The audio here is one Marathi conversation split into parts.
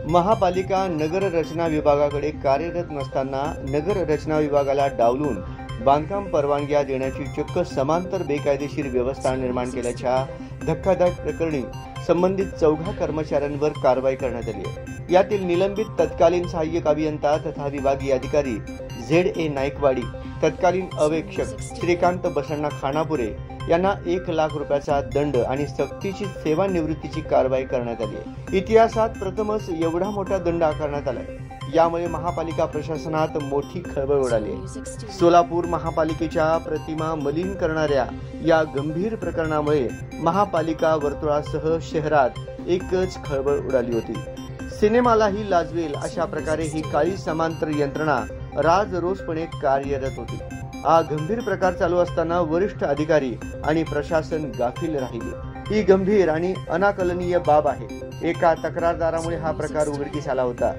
महापालिका नगर रचना विभागाकडे कार्यरत नसताना नगर रचना विभागाला डावलून बांधकाम परवानग्या देण्याची चक्क समांतर बेकायदेशीर व्यवस्था निर्माण केल्याच्या धक्कादायक प्रकरणी संबंधित 4 कर्मचाऱ्यांवर कारवाई करण्यात आली आहे। यातील निलंबित तत्कालीन सहाय्यक अभियंता तथा विभागीय अधिकारी ZA नाईकवाडी, तत्कालीन अवेक्षक श्रीकांत बसण्णा खानापुरे यांना 1 लाख रुपयाचा दंड आणि सक्तीची सेवानिवृत्तीची कारवाई करण्यात आली आहे। इतिहासात प्रथमच एवढा मोठा दंड आकारण्यात आलाय। यामुळे महापालिका प्रशासनात मोठी खळबळ उडाली आहे। सोलापूर महापालिकेच्या प्रतिमा मलिन करणाऱ्या या गंभीर प्रकरणामुळे महापालिका वर्तुळासह शहरात एकच खळबळ उडाली होती। सिनेमालाही लाजवेल अशा प्रकारे ही काळी समांतर यंत्रणा राजरोसपणे कार्यरत होती। हा गंभीर प्रकार चालू असताना वरिष्ठ अधिकारी आणि प्रशासन गाफील राहिले। ही गंभीर आणि अनाकलनीय बाब आहे। एका तक्रारदारामुळे हा प्रकार उघडकीस आला होता।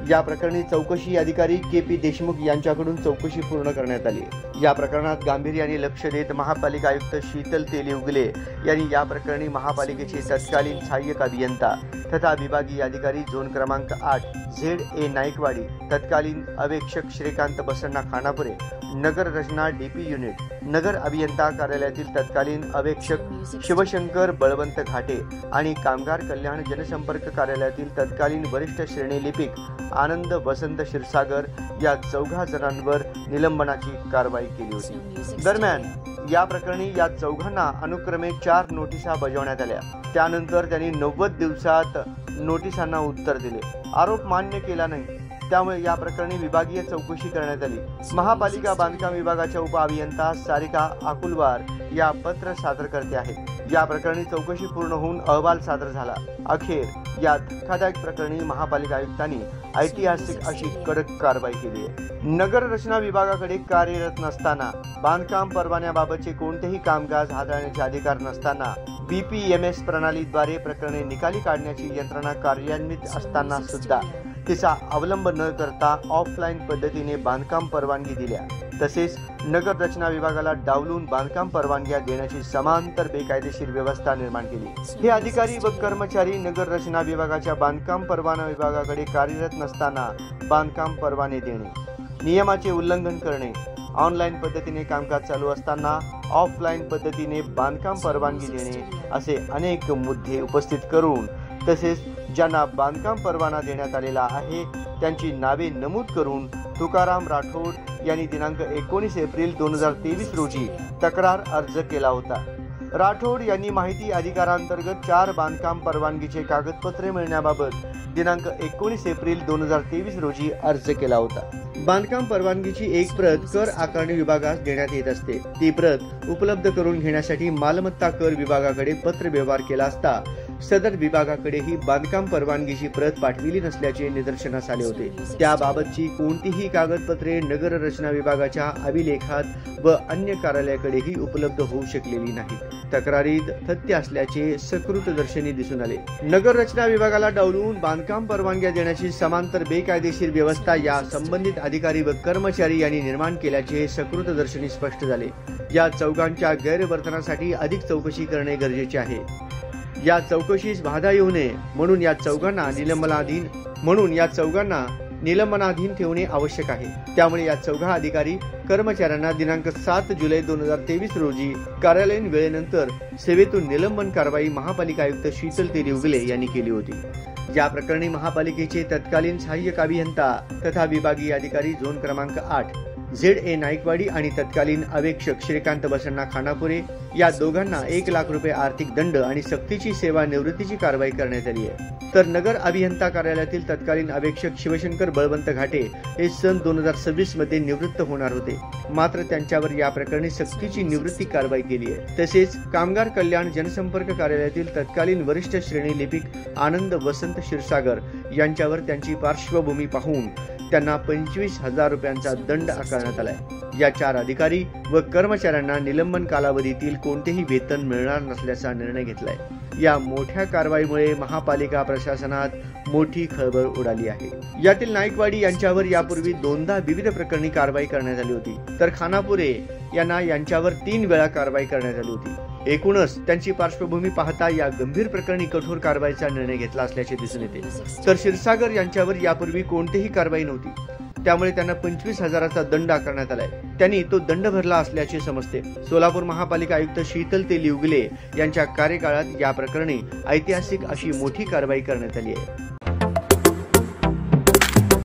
या प्रकरणी चौकशी अधिकारी KP देशमुख यांच्याकडून चौकशी पूर्ण करण्यात आली। या प्रकरणात गांभीर्याने लक्ष देत महापालिका आयुक्त शीतल तेलीउगले यांनी या प्रकरणी महापालिकेचे तत्कालीन सहाय्यक अभियंता तथा विभागीय अधिकारी झोन क्रमांक 8 ZA नाईकवाडी, तत्कालीन अवेक्षक श्रीकांत बसण्णा खानापुरे, नगर रचना DP युनिट, नगर अभियंता कार्यालयातील तत्कालीन अवेक्षक शिवशंकर बळवंत घाटे आणि कामगार कल्याण जनसंपर्क कार्यालयातील तत्कालीन वरिष्ठ श्रेणी लिपिक आनंद वसंत क्षीरसागर या 4 जणांवर निलंबनाची कारवाई केली होती। दरम्यान या प्रकरणी या 4 अनुक्रमे 4 नोटिसा बजावण्यात आल्या। त्यानंतर त्यांनी 90 दिवसात नोटिसांना उत्तर दिले। आरोप मान्य केला नाही, त्यामुळे या प्रकरणी विभागीय चौकशी करण्यात आली। महापालिका बांधकाम विभागाच्या उपअभियंता सारिका अकुलवार या पत्र सादर करते आहेत। या प्रकरणी चौकशी पूर्ण होऊन अहवाल सादर झाला। अखेर या धक्कादायक प्रकरणी महापालिका आयुक्तांनी ऐतिहासिक अशी कडक कारवाई केली आहे। नगर रचना विभागाकडे कार्यरत नसताना, बांधकाम परवान्याबाबतचे कोणतेही कामकाज हाताळण्याचे अधिकार नसताना, BPMS प्रणालीद्वारे प्रकरणे निकाली काढण्याची यंत्रणा कार्यान्वित असताना सुद्धा तिचा अवलंब न करता ऑफलाईन पद्धतीने बांधकाम परवानगी दिल्या, तसेच नगर रचना विभागाला डावलून बांधकाम परवानग्या देण्याची समांतर बेकायदेशीर व्यवस्था निर्माण केली। हे अधिकारी व कर्मचारी नगर रचना विभागाच्या बांधकाम परवाना विभागाकडे कार्यरत नसताना बांधकाम परवाने देणे, नियमाचे उल्लंघन करणे, ऑनलाईन पद्धतीने कामकाज चालू असताना ऑफलाईन पद्धतीने बांधकाम परवानगी देणे असे अनेक मुद्दे उपस्थित करून, तसेच ज्यांना बांधकाम परवाना देण्यात आलेला आहे त्यांची नावे नमूद करून तुकाराम राठोड यांनी दिनांक 19 एप्रिल 2023 रोजी तक्रार अर्ज केला होता। राठोड यांनी माहिती अधिकारांतर्गत 4 बांधकाम परवानगीचे कागदपत्रे मिळण्याबाबत दिनांक 19 एप्रिल 2023 रोजी अर्ज केला होता। बांधकाम परवानगीची एक प्रत कर आकारणी विभागास देण्यात येत असते। ती प्रत उपलब्ध करून घेण्यासाठी मालमत्ता कर विभागाकडे पत्र व्यवहार केला असता सदर विभागाकडेही बांधकाम परवानगीची प्रत पाठविली नसल्याचे निदर्शनास आले होते। त्याबाबतची कोणतीही कागदपत्रे नगर रचना विभागाच्या अभिलेखात व अन्य कार्यालयाकडेही उपलब्ध होऊ शकलेली नाहीत। तक्रारीत तथ्य असल्याचे सकृतदर्शनी दिसून आले। नगर रचना विभागाला डावलून बांधकाम परवानग्या देण्याची समांतर बेकायदेशीर व्यवस्था या संबंधित अधिकारी व कर्मचारी यांनी निर्माण केल्याचे सकृतदर्शनी स्पष्ट झाले। या 4 गैरवर्तनासाठी अधिक चौकशी करणे गरजेचे आहे। या चौकशीस बाधा येऊ नये म्हणून या 4 निलंबनाधीन ठेवणे आवश्यक आहे। त्यामुळे या 4 अधिकारी कर्मचाऱ्यांना दिनांक 7 जुलै 2023 रोजी कार्यालयीन वेळेनंतर सेवेतून निलंबन कारवाई महापालिका आयुक्त शीतल तेलीउगले यांनी केली होती। या प्रकरणी महापालिकेचे तत्कालीन सहाय्यक अभियंता तथा विभागीय अधिकारी झोन क्रमांक 8 ZA नाईकवाडी आणि तत्कालीन अवेक्षक श्रीकांत बसण्णा खानापुरे या दोघांना 1 लाख रुपये आर्थिक दंड आणि सक्तीची सेवानिवृत्तीची कारवाई करण्यात आली आहे। तर नगर अभियंता कार्यालयातील तत्कालीन अवेक्षक शिवशंकर बळवंत घाटे हे सन 2026 मध्ये निवृत्त होणार होते, मात्र त्यांच्यावर या प्रकरणी सक्तीची निवृत्ती कारवाई केली आहे। तसेच कामगार कल्याण जनसंपर्क कार्यालयातील तत्कालीन वरिष्ठ श्रेणी लिपिक आनंद वसंत क्षीरसागर यांच्यावर त्यांची पार्श्वभूमी पाहून त्यांना 25,000 रुपयांचा दंड आकारण्यात आलाय। या 4 अधिकारी व कर्मचाऱ्यांना निलंबन कालावधीतील कोणतेही वेतन मिळणार नसल्याचा निर्णय घेतलाय। या मोठ्या कारवाईमुळे महापालिका प्रशासनात मोठी खळबळ उडाली आहे। यातील नाईकवाडी यांच्यावर यापूर्वी 2दा विविध प्रकरणी कारवाई करण्यात आली होती, तर खानापुरे यांना यांच्यावर 3 वेळा कारवाई करण्यात आली होती। एकूणच त्यांची पार्श्वभूमी पाहता या गंभीर प्रकरणी कठोर कारवाईचा निर्णय घेतला असल्याचे दिसून येते। तर क्षीरसागर यांच्यावर यापूर्वी कोणतीही कारवाई नव्हती, त्यामुळे त्यांना 25,000चा दंड आकारण्यात आलाय। त्यांनी तो दंड भरला असल्याचे समजते। सोलापूर महापालिका आयुक्त शीतल तेली उगले यांच्या कार्यकाळात या प्रकरणी ऐतिहासिक अशी मोठी कारवाई करण्यात आली आहे।